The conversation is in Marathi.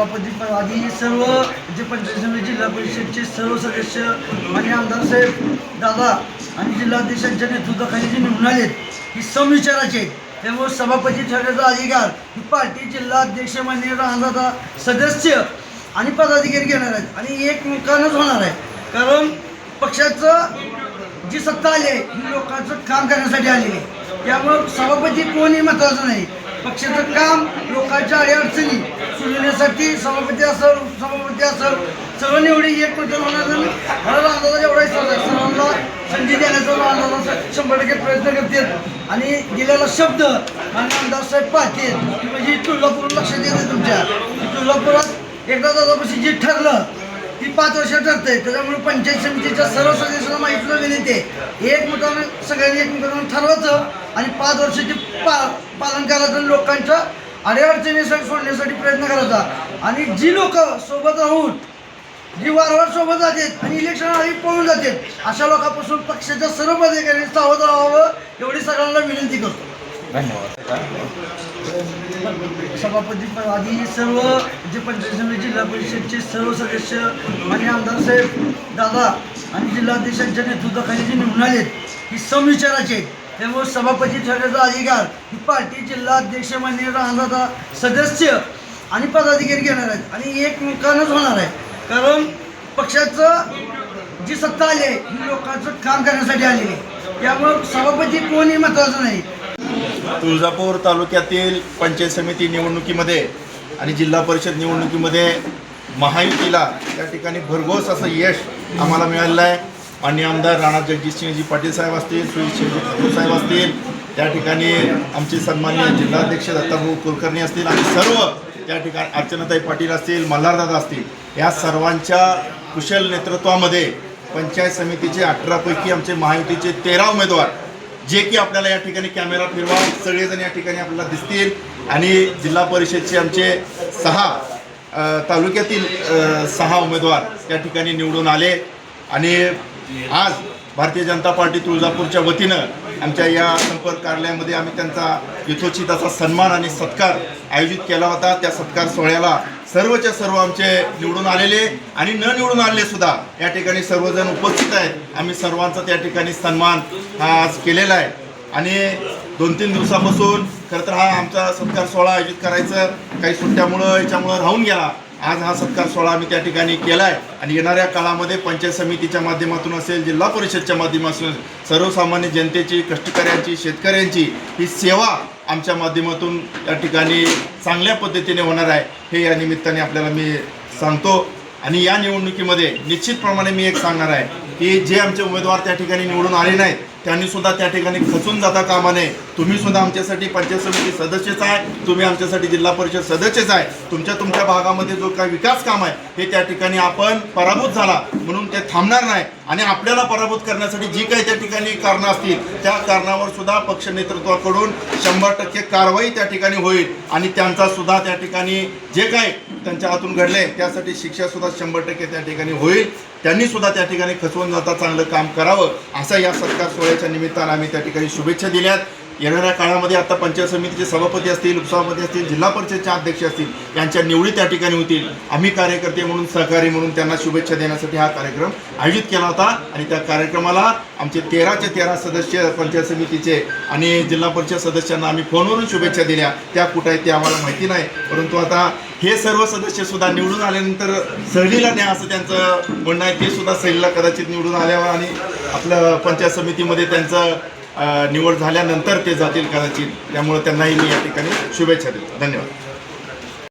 सभापती आधी सर्व जे पंचायत समिती जिल्हा परिषदचे सर्व सदस्य आणि आमदार साहेब दादा आणि जिल्हाध्यक्षांच्या नेतृत्वाखाली जे निवडून आलेत ही समविचाराचे आहेत. त्यामुळे सभापती ठरण्याचा अधिकार ही पार्टी जिल्हाध्यक्ष माननीय राणादादा सदस्य आणि पदाधिकारी घेणार आहेत आणि एकमुखानंच होणार आहे. कारण पक्षाचं जी सत्ता आली आहे ही लोकांचं काम करण्यासाठी आलेली आहे. त्यामुळं सभापती कोणही महत्त्वाचं नाही, पक्षाचं काम लोकांच्या अडीअडचणी सोडवण्यासाठी सभापती असेल उपसभापती असेल सर्व निवडी एक पद्धत होणार. मला राणादादा एवढा विश्वास आहे, सर्वांना संधी देण्याचा राणादादा 100% प्रयत्न करतील आणि दिलेला शब्द आणि आमदार साहेब पाहतील की म्हणजे तुळजापूर लक्षात येते तुमच्या तुळजापुरात एकदा दादापाशी जे ठरलं ती 5 वर्ष ठरते. त्याच्यामुळे पंचायत समितीच्या सर्व सदस्यांना माहिती विनंती आहे, एकमताने सगळ्यांनी एकमेकांना ठरवायचं आणि 5 वर्षाचे पालन करायचं, लोकांच्या अडीअडचणीसाठी सोडण्यासाठी प्रयत्न करायचा. आणि जी लोक सोबत राहून जी वारंवार सोबत जातात आणि इलेक्शन आधी पळून जातात अशा लोकांपासून पक्षाच्या सर्व पदाधिकाऱ्यांनी सावध राहावं एवढी सगळ्यांना विनंती करतो. सभापती आधी सर्व जे पंचायत समिती जिल्हा परिषदचे सर्व सदस्य आणि आमदार साहेब दादा आणि जिल्हाध्यक्षांच्या नेतृत्वाखाली जे निवडून आलेत ही समविचाराचे आहेत. त्यामुळे सभापती ठरण्याचा अधिकार ही पार्टी जिल्हाध्यक्ष माननीय राणादादा सदस्य आणि पदाधिकारी घेणार आहेत आणि एकमुखानंच होणार आहे. कारण पक्षाचं जी सत्ता आली आहे ही लोकांचं काम करण्यासाठी आलेली आहे. त्यामुळं सभापती कोणही महत्त्वाचं नाही. तुळजापूर तालुक्यातील पंचायत समिती निवडणुकीमध्ये आणि जिल्हा परिषद निवडणुकीमध्ये महायुतीला त्या ठिकाणी भरघोस असं यश आम्हाला मिळालेलं आहे. माननीय आमदार राणा जगजितसिंहजी पाटील साहेब असतील, सुशीलजी ठाकूर साहेब असतील, त्या ठिकाणी आमचे सन्माननीय जिल्हाध्यक्ष दत्ताभाऊ कुलकर्णी असतील आणि सर्व त्या ठिकाणी अर्चनाताई पाटील असतील, मल्हारदादा असतील, या सर्वांच्या कुशल नेतृत्वामध्ये पंचायत समितीचे 18 पैकी आमचे महायुतीचे 13 उमेदवार जे की आपल्याला या ठिकाणी कॅमेरा फिरवा सगळेजण या ठिकाणी आपल्याला दिसतील आणि जिल्हा परिषदचे आमचे 6 तालुक्यातील 6 उमेदवार त्या ठिकाणी निवडून आले. आणि आज भारतीय जनता पार्टी तुळजापूरच्या वतीनं आमच्या या संपर्क कार्यालयामध्ये आम्ही त्यांचा यथोचित असा सन्मान आणि सत्कार आयोजित केला होता. त्या सत्कार सोहळ्याला सर्वच्या सर्व आमचे निवडून आलेले आणि न निवडून आलेले सुद्धा या ठिकाणी सर्वजण उपस्थित आहेत. आम्ही सर्वांचा त्या ठिकाणी सन्मान हा आज केलेला आहे आणि 2-3 दिवसापासून खरं तर हा आमचा सत्कार सोहळा आयोजित करायचं काही सुट्ट्यामुळं याच्यामुळं राहून गेला. आज हा सत्कार सोहळा आम्ही त्या ठिकाणी केला आहे आणि येणाऱ्या काळामध्ये पंचायत समितीच्या माध्यमातून असेल, जिल्हा परिषदच्या माध्यमातून सर्वसामान्य जनतेची, कष्टकऱ्यांची, शेतकऱ्यांची ही सेवा आमच्या माध्यमातून त्या ठिकाणी चांगल्या पद्धतीने होणार आहे हे या निमित्ताने आपल्याला मी सांगतो. आणि या निवडणुकीमध्ये निश्चितप्रमाणे मी एक सांगणार आहे की जे आमचे उमेदवार त्या ठिकाणी निवडून आले नाहीत त्यांनी सुद्धा त्या ठिकाणी खचून जाता कामा नये. तुम्ही सुद्धा आमच्यासाठी पंचायत समिती सदस्यच आहे, तुम्ही आमच्यासाठी जिल्हा परिषद सदस्यच आहे. तुमच्या भागामध्ये जो काही विकास काम आहे हे त्या ठिकाणी आपण पराभूत झाला म्हणून ते थांबणार नाही आणि आपल्याला पराभूत करण्यासाठी जी काही त्या ठिकाणी कारणं असतील त्या कारणावर सुद्धा पक्ष नेतृत्वाकडून 100% कारवाई त्या ठिकाणी होईल आणि त्यांचा सुद्धा त्या ठिकाणी जे काही त्यांच्या हातून घडले त्यासाठी शिक्षा सुद्धा 100% त्या ठिकाणी होईल. त्यांनी सुद्धा त्या ठिकाणी खचवून जाता चांगलं काम करावं असं या सत्कार सोहळ्याच्या निमित्तानं आम्ही त्या ठिकाणी शुभेच्छा दिल्यात. येणाऱ्या काळामध्ये आता पंचायत समितीचे सभापती असतील, उपसभापती असतील, जिल्हा परिषदचे अध्यक्ष असतील यांच्या निवडी त्या ठिकाणी होतील. आम्ही कार्यकर्ते म्हणून, सहकारी म्हणून त्यांना शुभेच्छा देण्यासाठी हा कार्यक्रम आयोजित केला होता आणि त्या कार्यक्रमाला आमचे 13चे 13 सदस्य पंचायत समितीचे आणि जिल्हा परिषद सदस्यांना आम्ही फोनवरून शुभेच्छा दिल्या. त्या कुठं आहेत ते आम्हाला माहिती नाही, परंतु आता हे सर्व सदस्य सुद्धा निवडून आल्यानंतर सहलीला न्या असं त्यांचं म्हणणं आहे. ते सुद्धा सहलीला कदाचित निवडून आल्यावर आणि आपलं पंचायत समितीमध्ये त्यांचं निवड झाल्यानंतर ते जातील कदाचित. त्यामुळे त्यांनाही मी या ठिकाणी शुभेच्छा देतो. धन्यवाद.